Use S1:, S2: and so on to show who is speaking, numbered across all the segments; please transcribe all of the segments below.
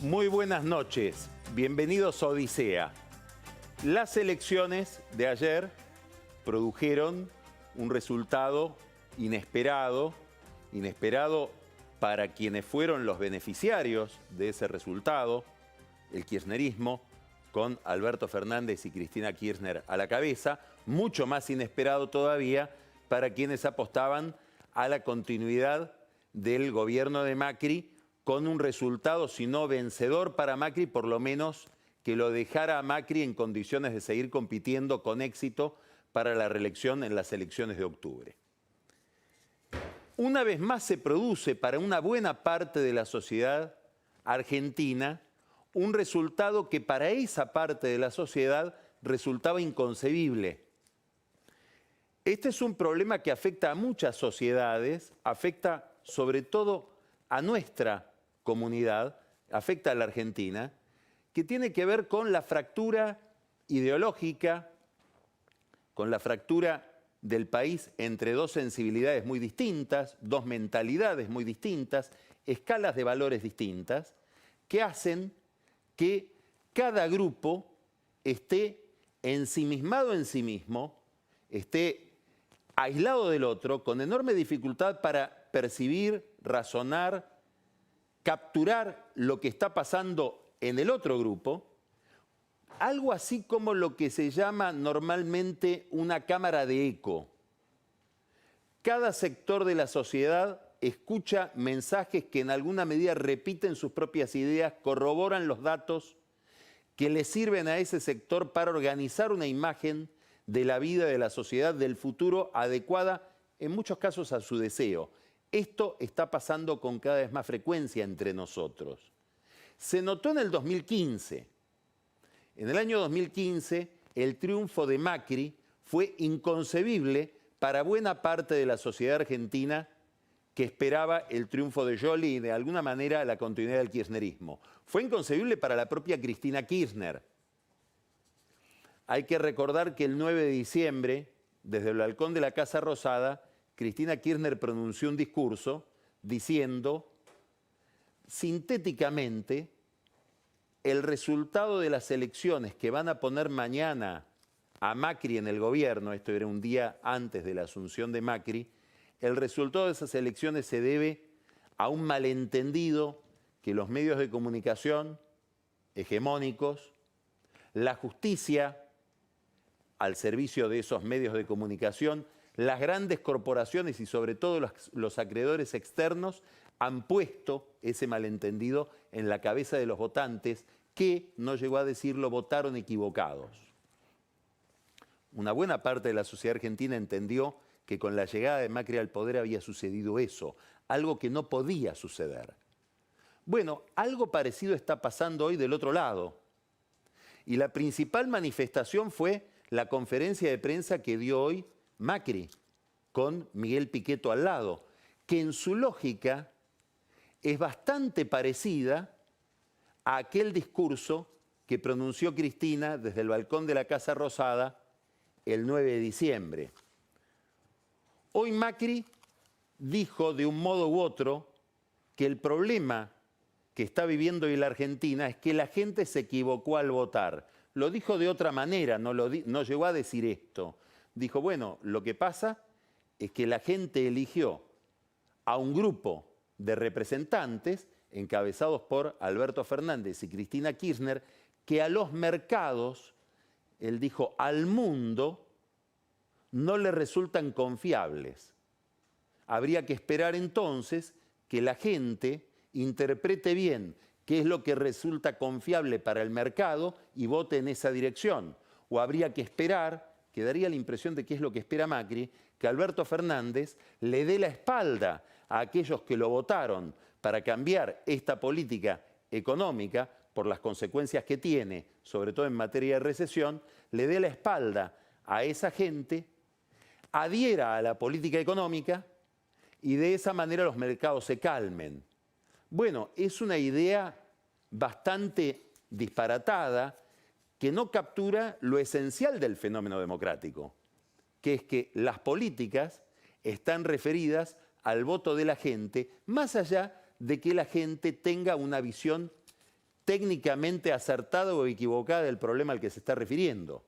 S1: Muy buenas noches, bienvenidos a Odisea. Las elecciones de ayer produjeron un resultado inesperado para quienes fueron los beneficiarios de ese resultado, el kirchnerismo, con Alberto Fernández y Cristina Kirchner a la cabeza, mucho más inesperado todavía para quienes apostaban a la continuidad del gobierno de Macri, con un resultado, si no vencedor para Macri, por lo menos que lo dejara a Macri en condiciones de seguir compitiendo con éxito para la reelección en las elecciones de octubre. Una vez más se produce para una buena parte de la sociedad argentina un resultado que para esa parte de la sociedad resultaba inconcebible. Este es un problema que afecta a muchas sociedades, afecta sobre todo a nuestra comunidad, afecta a la Argentina, que tiene que ver con la fractura ideológica, con la fractura del país entre dos sensibilidades muy distintas, dos mentalidades muy distintas, escalas de valores distintas, que hacen que cada grupo esté ensimismado en sí mismo, esté aislado del otro, con enorme dificultad para percibir, razonar, capturar lo que está pasando en el otro grupo, algo así como lo que se llama normalmente una cámara de eco. Cada sector de la sociedad escucha mensajes que en alguna medida repiten sus propias ideas, corroboran los datos que le sirven a ese sector para organizar una imagen de la vida de la sociedad, del futuro, adecuada en muchos casos a su deseo. Esto está pasando con cada vez más frecuencia entre nosotros. Se notó en el 2015. En el año 2015, el triunfo de Macri fue inconcebible para buena parte de la sociedad argentina que esperaba el triunfo de Scioli y de alguna manera la continuidad del kirchnerismo. Fue inconcebible para la propia Cristina Kirchner. Hay que recordar que el 9 de diciembre, desde el balcón de la Casa Rosada, Cristina Kirchner pronunció un discurso diciendo sintéticamente: el resultado de las elecciones que van a poner mañana a Macri en el gobierno, esto era un día antes de la asunción de Macri, el resultado de esas elecciones se debe a un malentendido que los medios de comunicación hegemónicos, la justicia al servicio de esos medios de comunicación, las grandes corporaciones y sobre todo los acreedores externos han puesto ese malentendido en la cabeza de los votantes que, no llegó a decirlo, votaron equivocados. Una buena parte de la sociedad argentina entendió que con la llegada de Macri al poder había sucedido eso, algo que no podía suceder. Bueno, algo parecido está pasando hoy del otro lado. Y la principal manifestación fue la conferencia de prensa que dio hoy Macri, con Miguel Pichetto al lado, que en su lógica es bastante parecida a aquel discurso que pronunció Cristina desde el balcón de la Casa Rosada el 9 de diciembre. Hoy Macri dijo de un modo u otro que el problema que está viviendo hoy la Argentina es que la gente se equivocó al votar. Lo dijo de otra manera, no llegó a decir esto. Dijo, bueno, lo que pasa es que la gente eligió a un grupo de representantes encabezados por Alberto Fernández y Cristina Kirchner, que a los mercados, él dijo, al mundo, no le resultan confiables. Habría que esperar entonces que la gente interprete bien qué es lo que resulta confiable para el mercado y vote en esa dirección. O habría que esperar, que daría la impresión de que es lo que espera Macri, que Alberto Fernández le dé la espalda a aquellos que lo votaron para cambiar esta política económica por las consecuencias que tiene, sobre todo en materia de recesión, le dé la espalda a esa gente, adhiera a la política económica y de esa manera los mercados se calmen. Bueno, es una idea bastante disparatada que no captura lo esencial del fenómeno democrático, que es que las políticas están referidas al voto de la gente, más allá de que la gente tenga una visión técnicamente acertada o equivocada del problema al que se está refiriendo.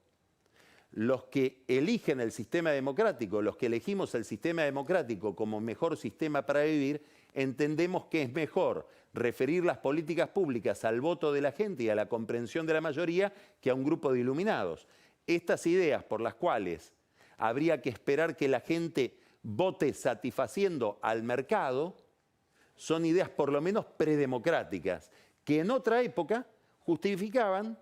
S1: Los que eligen el sistema democrático, los que elegimos el sistema democrático como mejor sistema para vivir, entendemos que es mejor referir las políticas públicas al voto de la gente y a la comprensión de la mayoría que a un grupo de iluminados. Estas ideas por las cuales habría que esperar que la gente vote satisfaciendo al mercado son ideas por lo menos predemocráticas, que en otra época justificaban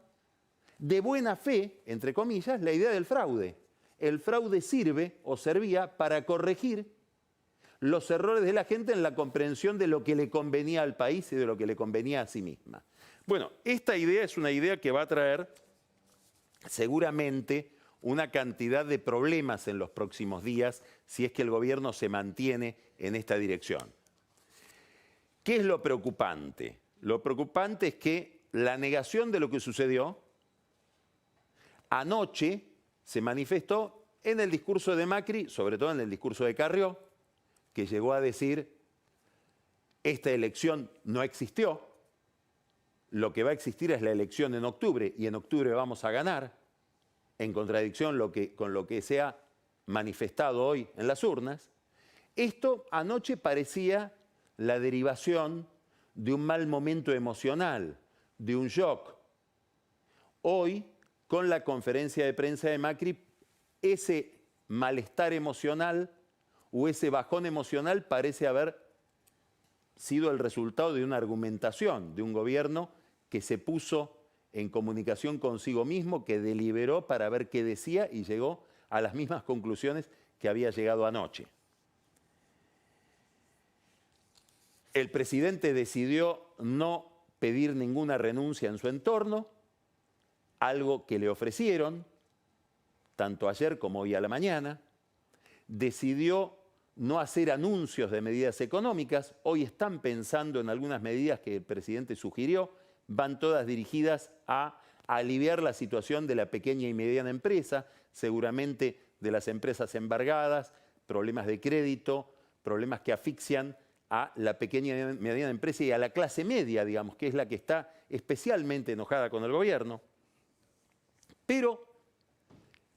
S1: de buena fe, entre comillas, la idea del fraude. El fraude sirve o servía para corregir los errores de la gente en la comprensión de lo que le convenía al país y de lo que le convenía a sí misma. Bueno, esta idea es una idea que va a traer seguramente una cantidad de problemas en los próximos días si es que el gobierno se mantiene en esta dirección. ¿Qué es lo preocupante? Lo preocupante es que la negación de lo que sucedió anoche se manifestó en el discurso de Macri, sobre todo en el discurso de Carrió, que llegó a decir, esta elección no existió, lo que va a existir es la elección en octubre, y en octubre vamos a ganar, en contradicción con lo que se ha manifestado hoy en las urnas. Esto anoche parecía la derivación de un mal momento emocional, de un shock. Hoy, con la conferencia de prensa de Macri, ese malestar emocional o ese bajón emocional parece haber sido el resultado de una argumentación de un gobierno que se puso en comunicación consigo mismo, que deliberó para ver qué decía y llegó a las mismas conclusiones que había llegado anoche. El presidente decidió no pedir ninguna renuncia en su entorno, algo que le ofrecieron, tanto ayer como hoy a la mañana. Decidió no hacer anuncios de medidas económicas. Hoy están pensando en algunas medidas que el presidente sugirió, van todas dirigidas a aliviar la situación de la pequeña y mediana empresa, seguramente de las empresas embargadas, problemas de crédito, problemas que asfixian a la pequeña y mediana empresa y a la clase media, digamos, que es la que está especialmente enojada con el gobierno. Pero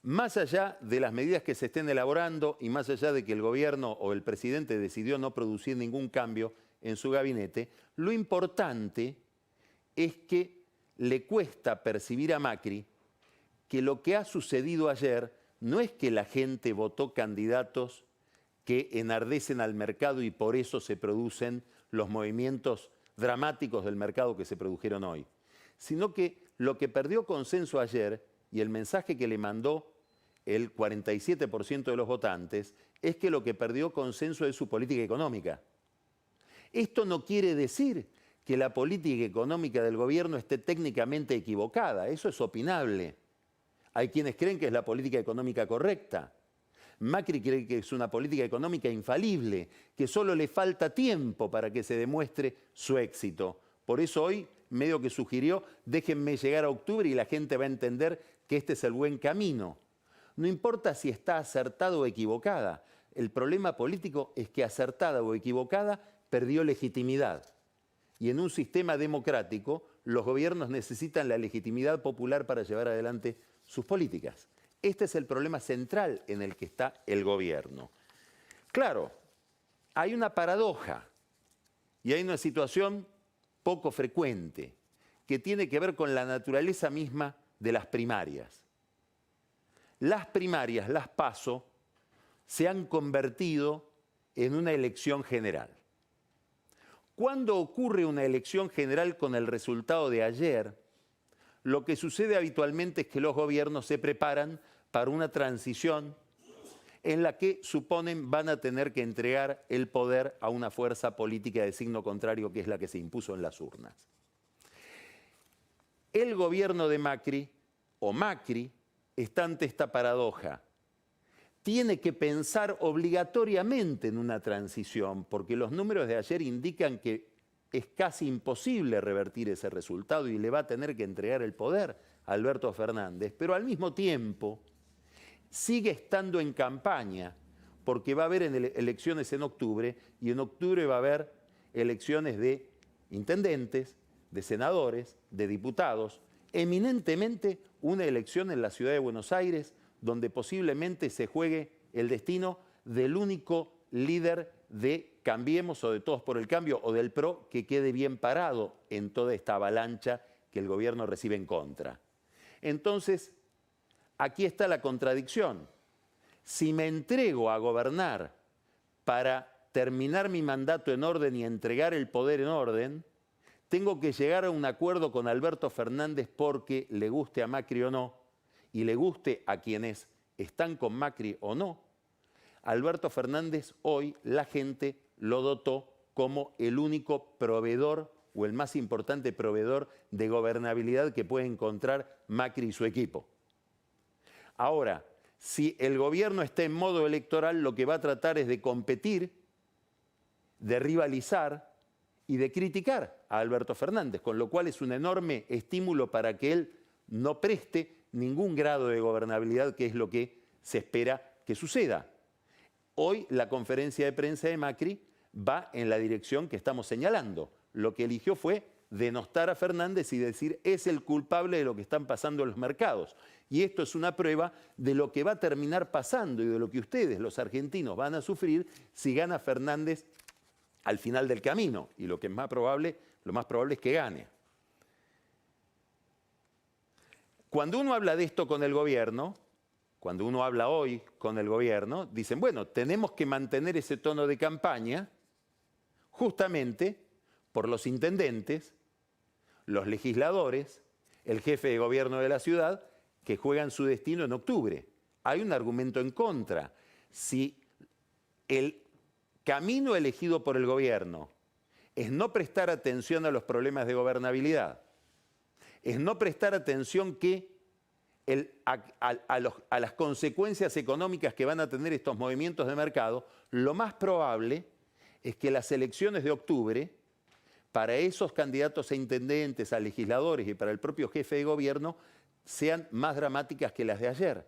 S1: más allá de las medidas que se estén elaborando y más allá de que el gobierno o el presidente decidió no producir ningún cambio en su gabinete, lo importante es que le cuesta percibir a Macri que lo que ha sucedido ayer no es que la gente votó candidatos que enardecen al mercado y por eso se producen los movimientos dramáticos del mercado que se produjeron hoy, sino que lo que perdió consenso ayer y el mensaje que le mandó el 47% de los votantes es que lo que perdió consenso es su política económica. Esto no quiere decir que la política económica del gobierno esté técnicamente equivocada, eso es opinable. Hay quienes creen que es la política económica correcta. Macri cree que es una política económica infalible, que solo le falta tiempo para que se demuestre su éxito. Por eso hoy medio que sugirió, déjenme llegar a octubre y la gente va a entender que este es el buen camino. No importa si está acertada o equivocada, el problema político es que acertada o equivocada perdió legitimidad. Y en un sistema democrático, los gobiernos necesitan la legitimidad popular para llevar adelante sus políticas. Este es el problema central en el que está el gobierno. Claro, hay una paradoja y hay una situación poco frecuente que tiene que ver con la naturaleza misma de las primarias. Las primarias, las PASO, se han convertido en una elección general. Cuando ocurre una elección general con el resultado de ayer, lo que sucede habitualmente es que los gobiernos se preparan para una transición en la que suponen van a tener que entregar el poder a una fuerza política de signo contrario, que es la que se impuso en las urnas. El gobierno de Macri, o Macri, está ante esta paradoja. Tiene que pensar obligatoriamente en una transición, porque los números de ayer indican que es casi imposible revertir ese resultado y le va a tener que entregar el poder a Alberto Fernández, pero al mismo tiempo sigue estando en campaña, porque va a haber elecciones en octubre y en octubre va a haber elecciones de intendentes, de senadores, de diputados, eminentemente una elección en la ciudad de Buenos Aires donde posiblemente se juegue el destino del único líder de Cambiemos o de Todos por el Cambio o del PRO que quede bien parado en toda esta avalancha que el gobierno recibe en contra. Entonces, aquí está la contradicción. Si me entrego a gobernar para terminar mi mandato en orden y entregar el poder en orden, tengo que llegar a un acuerdo con Alberto Fernández porque le guste a Macri o no, y le guste a quienes están con Macri o no. Alberto Fernández hoy la gente lo dotó como el único proveedor o el más importante proveedor de gobernabilidad que puede encontrar Macri y su equipo. Ahora, si el gobierno está en modo electoral, lo que va a tratar es de competir, de rivalizar y de criticar a Alberto Fernández, con lo cual es un enorme estímulo para que él no preste ningún grado de gobernabilidad, que es lo que se espera que suceda. Hoy la conferencia de prensa de Macri va en la dirección que estamos señalando. Lo que eligió fue denostar a Fernández y decir es el culpable de lo que están pasando en los mercados. Y esto es una prueba de lo que va a terminar pasando y de lo que ustedes, los argentinos, van a sufrir si gana Fernández al final del camino. Y lo que es más probable, lo más probable es que gane. Cuando uno habla de esto con el gobierno, cuando uno habla hoy con el gobierno, dicen, bueno, tenemos que mantener ese tono de campaña justamente por los intendentes, los legisladores, el jefe de gobierno de la ciudad, que juegan su destino en octubre. Hay un argumento en contra. Si el camino elegido por el gobierno es no prestar atención a los problemas de gobernabilidad, es no prestar atención a las consecuencias económicas que van a tener estos movimientos de mercado, lo más probable es que las elecciones de octubre, para esos candidatos a intendentes, a legisladores y para el propio jefe de gobierno, sean más dramáticas que las de ayer.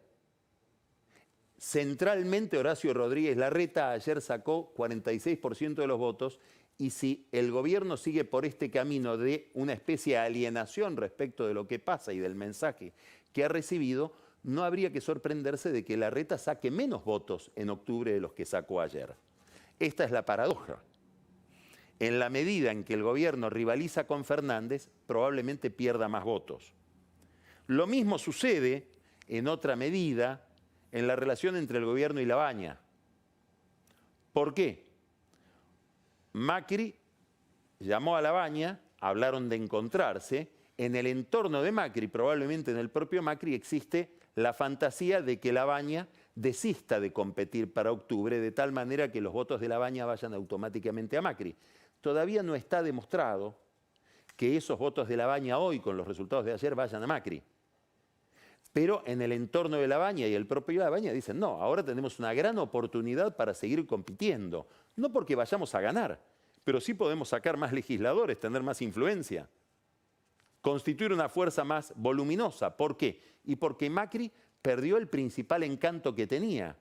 S1: Centralmente, Horacio Rodríguez Larreta ayer sacó 46% de los votos, y si el gobierno sigue por este camino de una especie de alienación respecto de lo que pasa y del mensaje que ha recibido, no habría que sorprenderse de que Larreta saque menos votos en octubre de los que sacó ayer. Esta es la paradoja. En la medida en que el gobierno rivaliza con Fernández, probablemente pierda más votos. Lo mismo sucede, en otra medida, en la relación entre el gobierno y Labaña. ¿Por qué? Macri llamó a Labaña, hablaron de encontrarse. En el entorno de Macri, probablemente en el propio Macri, existe la fantasía de que Labaña desista de competir para octubre, de tal manera que los votos de Labaña vayan automáticamente a Macri. Todavía no está demostrado que esos votos de Labaña hoy, con los resultados de ayer, vayan a Macri. Pero en el entorno de Labaña y el propio Labaña dicen, no, ahora tenemos una gran oportunidad para seguir compitiendo. No porque vayamos a ganar, pero sí podemos sacar más legisladores, tener más influencia, constituir una fuerza más voluminosa. ¿Por qué? Y porque Macri perdió el principal encanto que tenía,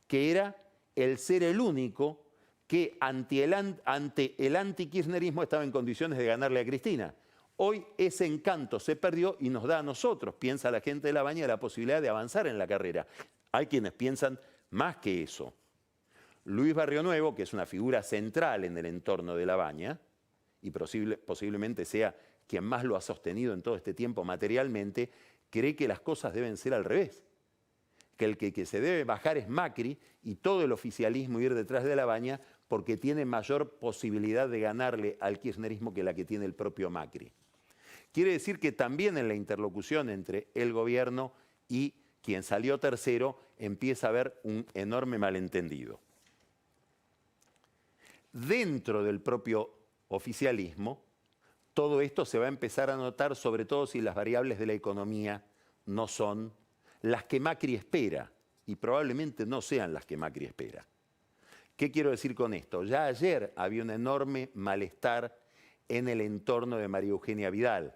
S1: que era el ser el único que ante el anti-kirchnerismo estaba en condiciones de ganarle a Cristina. Hoy ese encanto se perdió y nos da a nosotros, piensa la gente de Labaña, la posibilidad de avanzar en la carrera. Hay quienes piensan más que eso. Luis Barrionuevo, que es una figura central en el entorno de Labaña, y posiblemente sea quien más lo ha sostenido en todo este tiempo materialmente, cree que las cosas deben ser al revés. Que el que se debe bajar es Macri y todo el oficialismo ir detrás de Labaña porque tiene mayor posibilidad de ganarle al kirchnerismo que la que tiene el propio Macri. Quiere decir que también en la interlocución entre el gobierno y quien salió tercero empieza a haber un enorme malentendido. Dentro del propio oficialismo, todo esto se va a empezar a notar, sobre todo si las variables de la economía no son las que Macri espera, y probablemente no sean las que Macri espera. ¿Qué quiero decir con esto? Ya ayer había un enorme malestar en el entorno de María Eugenia Vidal.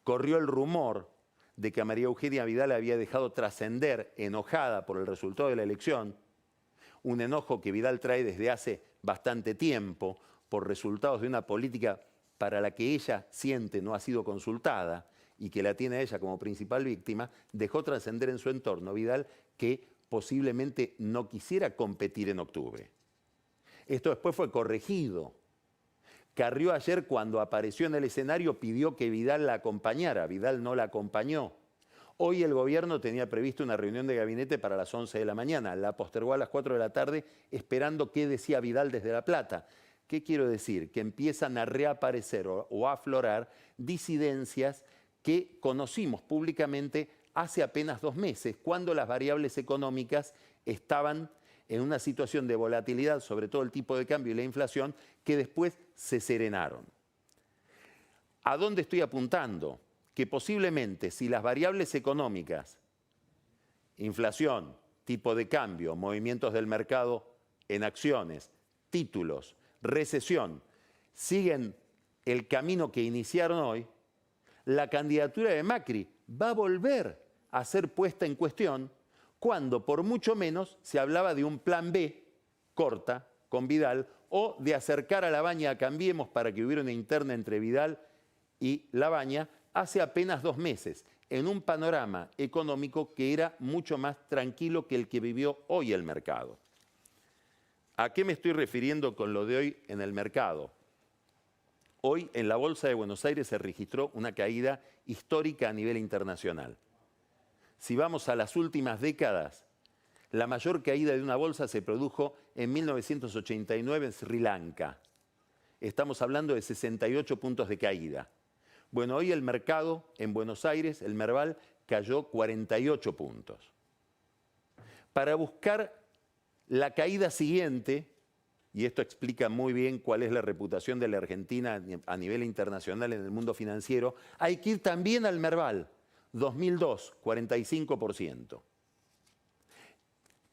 S1: Corrió el rumor de que a María Eugenia Vidal había dejado trascender, enojada por el resultado de la elección, un enojo que Vidal trae desde hace bastante tiempo por resultados de una política para la que ella siente no ha sido consultada y que la tiene a ella como principal víctima, dejó trascender en su entorno, Vidal, que posiblemente no quisiera competir en octubre. Esto después fue corregido. Carrió ayer, cuando apareció en el escenario, pidió que Vidal la acompañara. Vidal no la acompañó. Hoy el gobierno tenía previsto una reunión de gabinete para las 11 de la mañana. La postergó a las 4 de la tarde esperando qué decía Vidal desde La Plata. ¿Qué quiero decir? Que empiezan a reaparecer o a aflorar disidencias que conocimos públicamente hace apenas 2 meses, cuando las variables económicas estaban en una situación de volatilidad, sobre todo el tipo de cambio y la inflación, que después se serenaron. ¿A dónde estoy apuntando? Que posiblemente si las variables económicas, inflación, tipo de cambio, movimientos del mercado en acciones, títulos, recesión, siguen el camino que iniciaron hoy, la candidatura de Macri va a volver a ser puesta en cuestión cuando por mucho menos se hablaba de un plan B, corta, con Vidal, o de acercar a Labaña a Cambiemos para que hubiera una interna entre Vidal y Labaña hace apenas 2 meses, en un panorama económico que era mucho más tranquilo que el que vivió hoy el mercado. ¿A qué me estoy refiriendo con lo de hoy en el mercado? Hoy en la Bolsa de Buenos Aires se registró una caída histórica a nivel internacional. Si vamos a las últimas décadas, la mayor caída de una bolsa se produjo en 1989 en Sri Lanka. Estamos hablando de 68 puntos de caída. Bueno, hoy el mercado en Buenos Aires, el Merval, cayó 48 puntos. Para buscar la caída siguiente, y esto explica muy bien cuál es la reputación de la Argentina a nivel internacional en el mundo financiero, hay que ir también al Merval. 2002, 45%.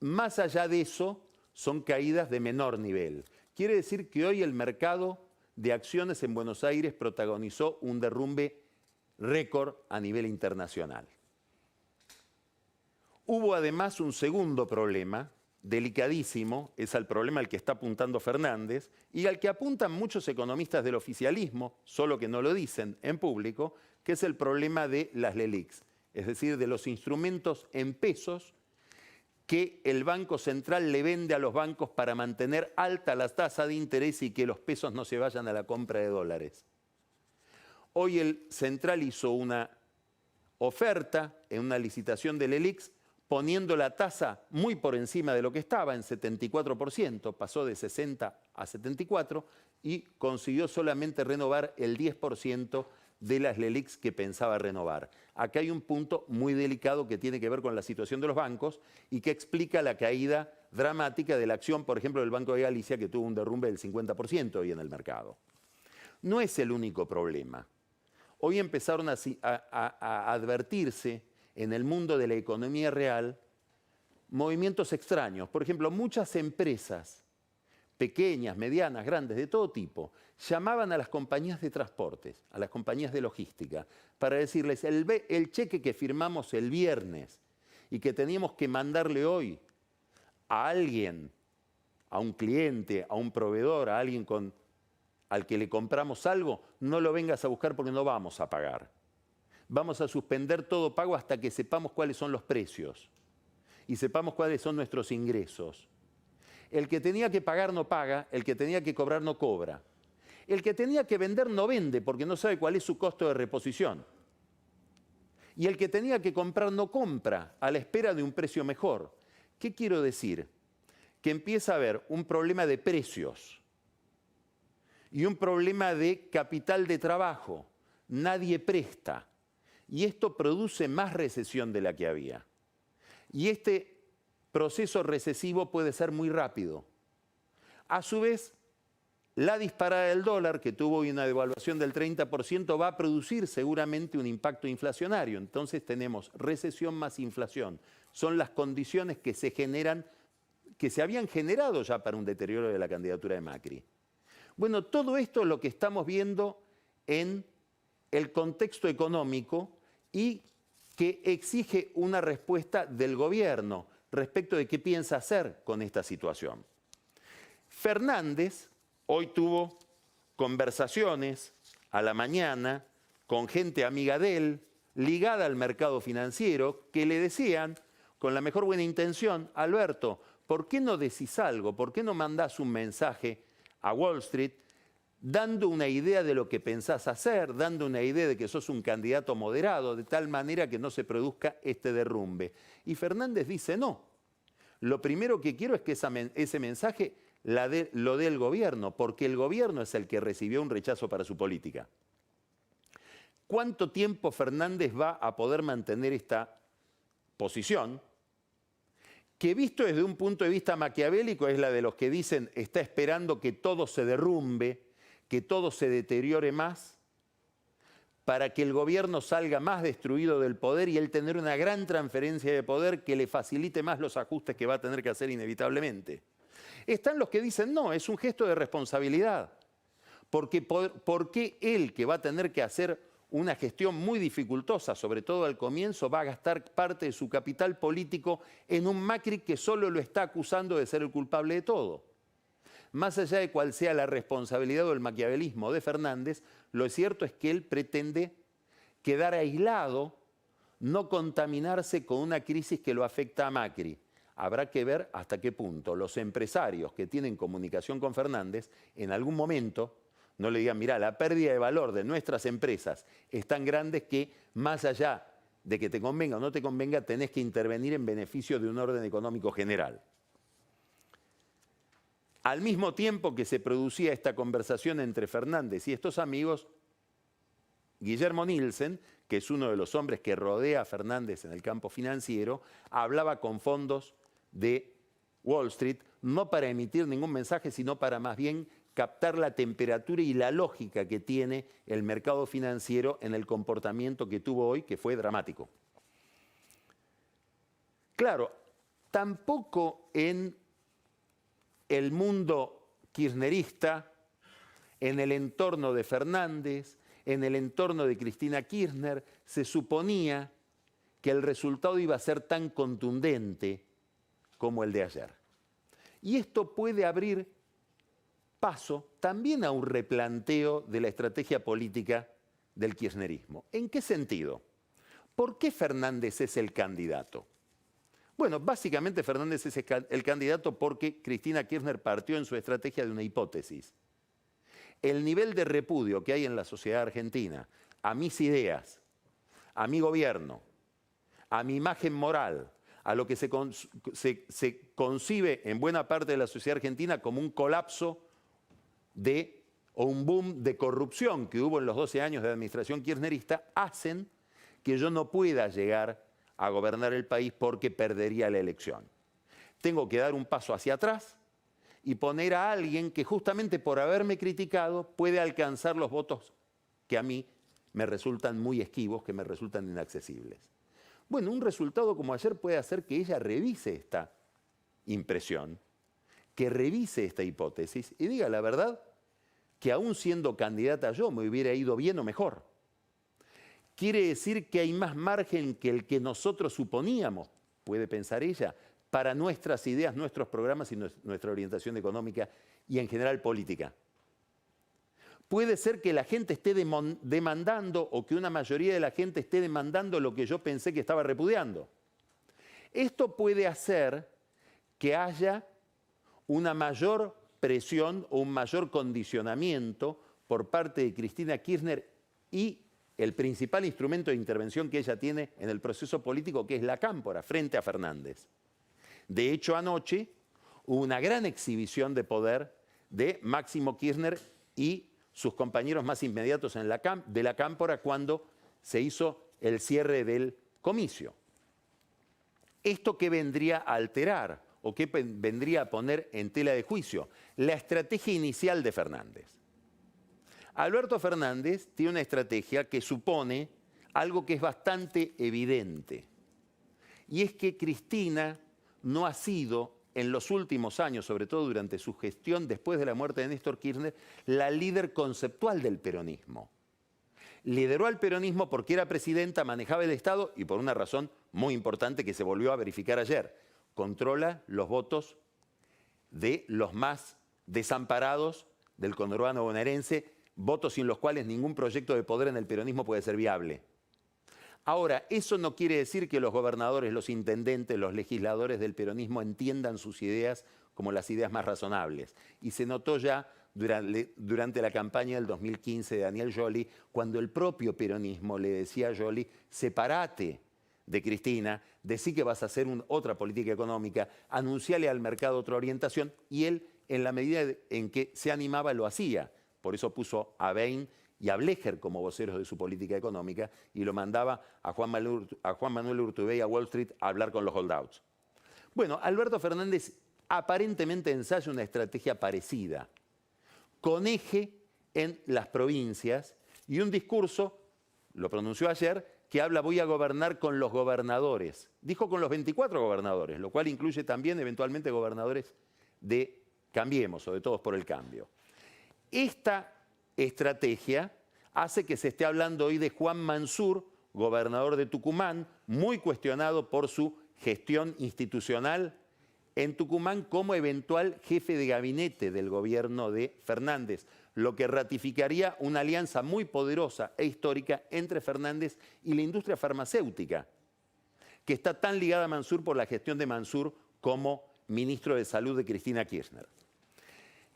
S1: Más allá de eso, son caídas de menor nivel. Quiere decir que hoy el mercado de acciones en Buenos Aires protagonizó un derrumbe récord a nivel internacional. Hubo además un segundo problema, delicadísimo, es el problema al que está apuntando Fernández y al que apuntan muchos economistas del oficialismo, solo que no lo dicen en público, que es el problema de las LELIQs, es decir, de los instrumentos en pesos que el Banco Central le vende a los bancos para mantener alta la tasa de interés y que los pesos no se vayan a la compra de dólares. Hoy el Central hizo una oferta en una licitación de LELIQs poniendo la tasa muy por encima de lo que estaba, en 74%, pasó de 60 a 74 y consiguió solamente renovar el 10% de las LELIQs que pensaba renovar. Acá hay un punto muy delicado que tiene que ver con la situación de los bancos y que explica la caída dramática de la acción, por ejemplo, del Banco de Galicia, que tuvo un derrumbe del 50% hoy en el mercado. No es el único problema. Hoy empezaron a advertirse en el mundo de la economía real movimientos extraños. Por ejemplo, muchas empresas pequeñas, medianas, grandes, de todo tipo, llamaban a las compañías de transportes, a las compañías de logística, para decirles, el cheque que firmamos el viernes y que teníamos que mandarle hoy a alguien, a un cliente, a un proveedor, a alguien al que le compramos algo, no lo vengas a buscar porque no vamos a pagar. Vamos a suspender todo pago hasta que sepamos cuáles son los precios y sepamos cuáles son nuestros ingresos. El que tenía que pagar no paga, el que tenía que cobrar no cobra. El que tenía que vender no vende porque no sabe cuál es su costo de reposición. Y el que tenía que comprar no compra a la espera de un precio mejor. ¿Qué quiero decir? Que empieza a haber un problema de precios y un problema de capital de trabajo. Nadie presta. Y esto produce más recesión de la que había. Y este proceso recesivo puede ser muy rápido. A su vez, la disparada del dólar, que tuvo hoy una devaluación del 30%, va a producir seguramente un impacto inflacionario. Entonces tenemos recesión más inflación. Son las condiciones que se generan, que se habían generado ya para un deterioro de la candidatura de Macri. Bueno, todo esto es lo que estamos viendo en el contexto económico y que exige una respuesta del gobierno respecto de qué piensa hacer con esta situación. Fernández hoy tuvo conversaciones a la mañana con gente amiga de él, ligada al mercado financiero, que le decían, con la mejor buena intención, Alberto, ¿por qué no decís algo? ¿Por qué no mandás un mensaje a Wall Street dando una idea de lo que pensás hacer, dando una idea de que sos un candidato moderado, de tal manera que no se produzca este derrumbe? Y Fernández dice no. Lo primero que quiero es que ese mensaje lo dé el gobierno, porque el gobierno es el que recibió un rechazo para su política. ¿Cuánto tiempo Fernández va a poder mantener esta posición? Que visto desde un punto de vista maquiavélico es la de los que dicen está esperando que todo se derrumbe, que todo se deteriore más, para que el gobierno salga más destruido del poder y él tener una gran transferencia de poder que le facilite más los ajustes que va a tener que hacer inevitablemente. Están los que dicen no, es un gesto de responsabilidad, porque ¿por qué él, que va a tener que hacer una gestión muy dificultosa, sobre todo al comienzo, va a gastar parte de su capital político en un Macri que solo lo está acusando de ser el culpable de todo? Más allá de cuál sea la responsabilidad o el maquiavelismo de Fernández, lo cierto es que él pretende quedar aislado, no contaminarse con una crisis que lo afecta a Macri. Habrá que ver hasta qué punto los empresarios que tienen comunicación con Fernández en algún momento no le digan, mirá, la pérdida de valor de nuestras empresas es tan grande que más allá de que te convenga o no te convenga, tenés que intervenir en beneficio de un orden económico general. Al mismo tiempo que se producía esta conversación entre Fernández y estos amigos, Guillermo Nielsen, que es uno de los hombres que rodea a Fernández en el campo financiero, hablaba con fondos de Wall Street, no para emitir ningún mensaje, sino para más bien captar la temperatura y la lógica que tiene el mercado financiero en el comportamiento que tuvo hoy, que fue dramático. Claro, tampoco en el mundo kirchnerista, en el entorno de Fernández, en el entorno de Cristina Kirchner, se suponía que el resultado iba a ser tan contundente como el de ayer. Y esto puede abrir paso también a un replanteo de la estrategia política del kirchnerismo. ¿En qué sentido? ¿Por qué Fernández es el candidato? Bueno, básicamente Fernández es el candidato porque Cristina Kirchner partió en su estrategia de una hipótesis. El nivel de repudio que hay en la sociedad argentina a mis ideas, a mi gobierno, a mi imagen moral, a lo que se concibe en buena parte de la sociedad argentina como un colapso o un boom de corrupción que hubo en los 12 años de administración kirchnerista, hacen que yo no pueda llegar a gobernar el país porque perdería la elección. Tengo que dar un paso hacia atrás y poner a alguien que justamente por haberme criticado puede alcanzar los votos que a mí me resultan muy esquivos, que me resultan inaccesibles. Bueno, un resultado como ayer puede hacer que ella revise esta impresión, que revise esta hipótesis y diga la verdad, que aún siendo candidata yo me hubiera ido bien o mejor. Quiere decir que hay más margen que el que nosotros suponíamos, puede pensar ella, para nuestras ideas, nuestros programas y nuestra orientación económica y en general política. Puede ser que la gente esté demandando o que una mayoría de la gente esté demandando lo que yo pensé que estaba repudiando. Esto puede hacer que haya una mayor presión o un mayor condicionamiento por parte de Cristina Kirchner y el principal instrumento de intervención que ella tiene en el proceso político, que es la cámpora, frente a Fernández. De hecho, anoche hubo una gran exhibición de poder de Máximo Kirchner y sus compañeros más inmediatos de la cámpora cuando se hizo el cierre del comicio. ¿Esto qué vendría a alterar o qué vendría a poner en tela de juicio? La estrategia inicial de Fernández. Alberto Fernández tiene una estrategia que supone algo que es bastante evidente, y es que Cristina no ha sido, en los últimos años, sobre todo durante su gestión después de la muerte de Néstor Kirchner, la líder conceptual del peronismo. Lideró al peronismo porque era presidenta, manejaba el Estado y por una razón muy importante que se volvió a verificar ayer. Controla los votos de los más desamparados del conurbano bonaerense, votos sin los cuales ningún proyecto de poder en el peronismo puede ser viable. Ahora, eso no quiere decir que los gobernadores, los intendentes, los legisladores del peronismo entiendan sus ideas como las ideas más razonables. Y se notó ya durante la campaña del 2015 de Daniel Scioli, cuando el propio peronismo le decía a Scioli, separate de Cristina, decí que vas a hacer otra política económica, anunciale al mercado otra orientación, y él, en la medida en que se animaba, lo hacía. Por eso puso a Bain y a Blecher como voceros de su política económica y lo mandaba a Juan Manuel Urtubey a Wall Street a hablar con los holdouts. Bueno, Alberto Fernández aparentemente ensaya una estrategia parecida, con eje en las provincias y un discurso, lo pronunció ayer, que habla voy a gobernar con los gobernadores. Dijo con los 24 gobernadores, lo cual incluye también eventualmente gobernadores de Cambiemos o de Todos por el Cambio. Esta estrategia hace que se esté hablando hoy de Juan Mansur, gobernador de Tucumán, muy cuestionado por su gestión institucional en Tucumán como eventual jefe de gabinete del gobierno de Fernández, lo que ratificaría una alianza muy poderosa e histórica entre Fernández y la industria farmacéutica, que está tan ligada a Mansur por la gestión de Mansur como ministro de Salud de Cristina Kirchner.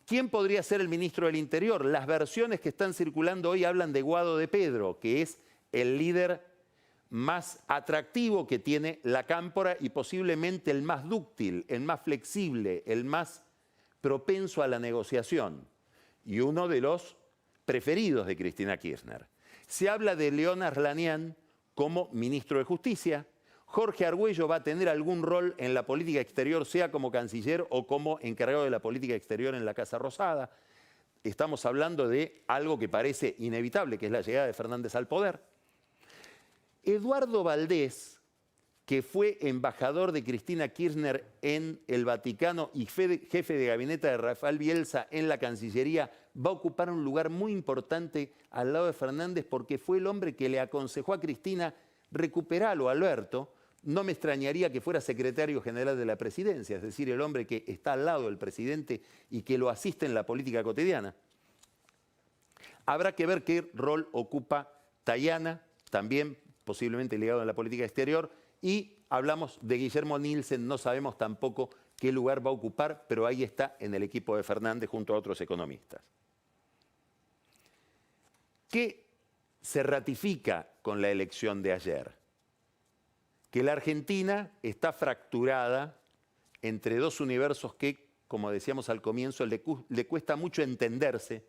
S1: ¿Quién podría ser el ministro del Interior? Las versiones que están circulando hoy hablan de Guado de Pedro, que es el líder más atractivo que tiene la Cámpora y posiblemente el más dúctil, el más flexible, el más propenso a la negociación y uno de los preferidos de Cristina Kirchner. Se habla de León Arlanian como ministro de Justicia. Jorge Argüello va a tener algún rol en la política exterior, sea como canciller o como encargado de la política exterior en la Casa Rosada. Estamos hablando de algo que parece inevitable, que es la llegada de Fernández al poder. Eduardo Valdés, que fue embajador de Cristina Kirchner en el Vaticano y jefe de gabinete de Rafael Bielsa en la Cancillería, va a ocupar un lugar muy importante al lado de Fernández porque fue el hombre que le aconsejó a Cristina recuperarlo, Alberto. No me extrañaría que fuera secretario general de la presidencia, es decir, el hombre que está al lado del presidente y que lo asiste en la política cotidiana. Habrá que ver qué rol ocupa Tayana, también posiblemente ligado a la política exterior, y hablamos de Guillermo Nielsen, no sabemos tampoco qué lugar va a ocupar, pero ahí está en el equipo de Fernández junto a otros economistas. ¿Qué se ratifica con la elección de ayer? Que la Argentina está fracturada entre dos universos que, como decíamos al comienzo, le cuesta mucho entenderse,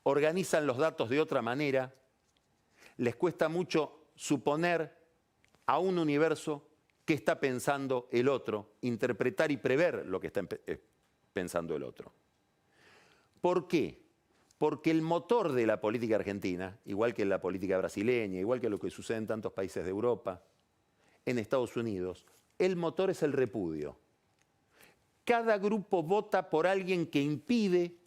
S1: organizan los datos de otra manera, les cuesta mucho suponer a un universo que está pensando el otro, interpretar y prever lo que está pensando el otro. ¿Por qué? Porque el motor de la política argentina, igual que en la política brasileña, igual que lo que sucede en tantos países de Europa, en Estados Unidos, el motor es el repudio. Cada grupo vota por alguien que impide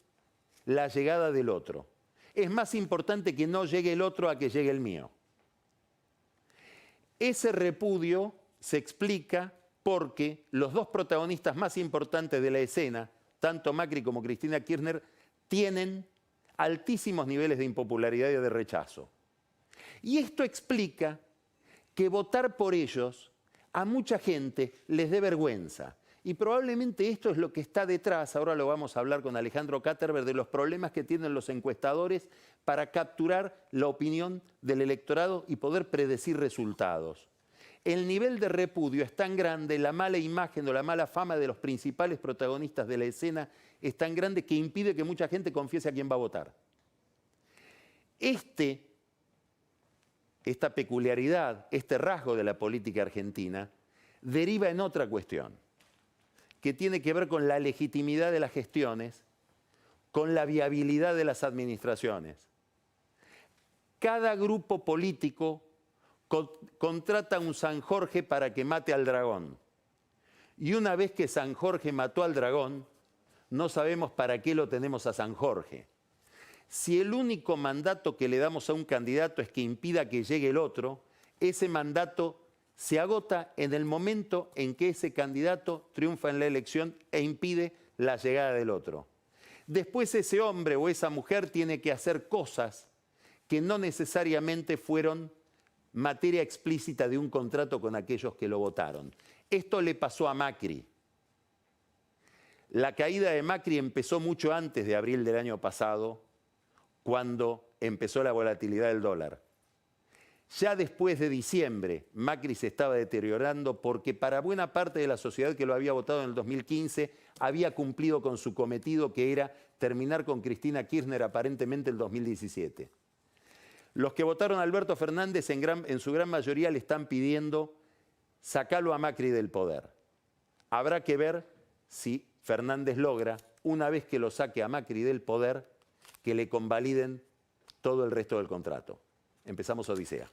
S1: la llegada del otro. Es más importante que no llegue el otro a que llegue el mío. Ese repudio se explica porque los dos protagonistas más importantes de la escena, tanto Macri como Cristina Kirchner, tienen altísimos niveles de impopularidad y de rechazo. Y esto explica que votar por ellos a mucha gente les dé vergüenza. Y probablemente esto es lo que está detrás, ahora lo vamos a hablar con Alejandro Katterberg, de los problemas que tienen los encuestadores para capturar la opinión del electorado y poder predecir resultados. El nivel de repudio es tan grande, la mala imagen o la mala fama de los principales protagonistas de la escena es tan grande que impide que mucha gente confiese a quién va a votar. Esta peculiaridad, este rasgo de la política argentina, deriva en otra cuestión, que tiene que ver con la legitimidad de las gestiones, con la viabilidad de las administraciones. Cada grupo político contrata a un San Jorge para que mate al dragón. Y una vez que San Jorge mató al dragón, no sabemos para qué lo tenemos a San Jorge. Si el único mandato que le damos a un candidato es que impida que llegue el otro, ese mandato se agota en el momento en que ese candidato triunfa en la elección e impide la llegada del otro. Después ese hombre o esa mujer tiene que hacer cosas que no necesariamente fueron materia explícita de un contrato con aquellos que lo votaron. Esto le pasó a Macri. La caída de Macri empezó mucho antes de abril del año pasado, cuando empezó la volatilidad del dólar. Ya después de diciembre, Macri se estaba deteriorando porque para buena parte de la sociedad que lo había votado en el 2015 había cumplido con su cometido, que era terminar con Cristina Kirchner aparentemente el 2017. Los que votaron a Alberto Fernández en su gran mayoría le están pidiendo sacarlo a Macri del poder. Habrá que ver si Fernández logra, una vez que lo saque a Macri del poder, que le convaliden todo el resto del contrato. Empezamos Odisea.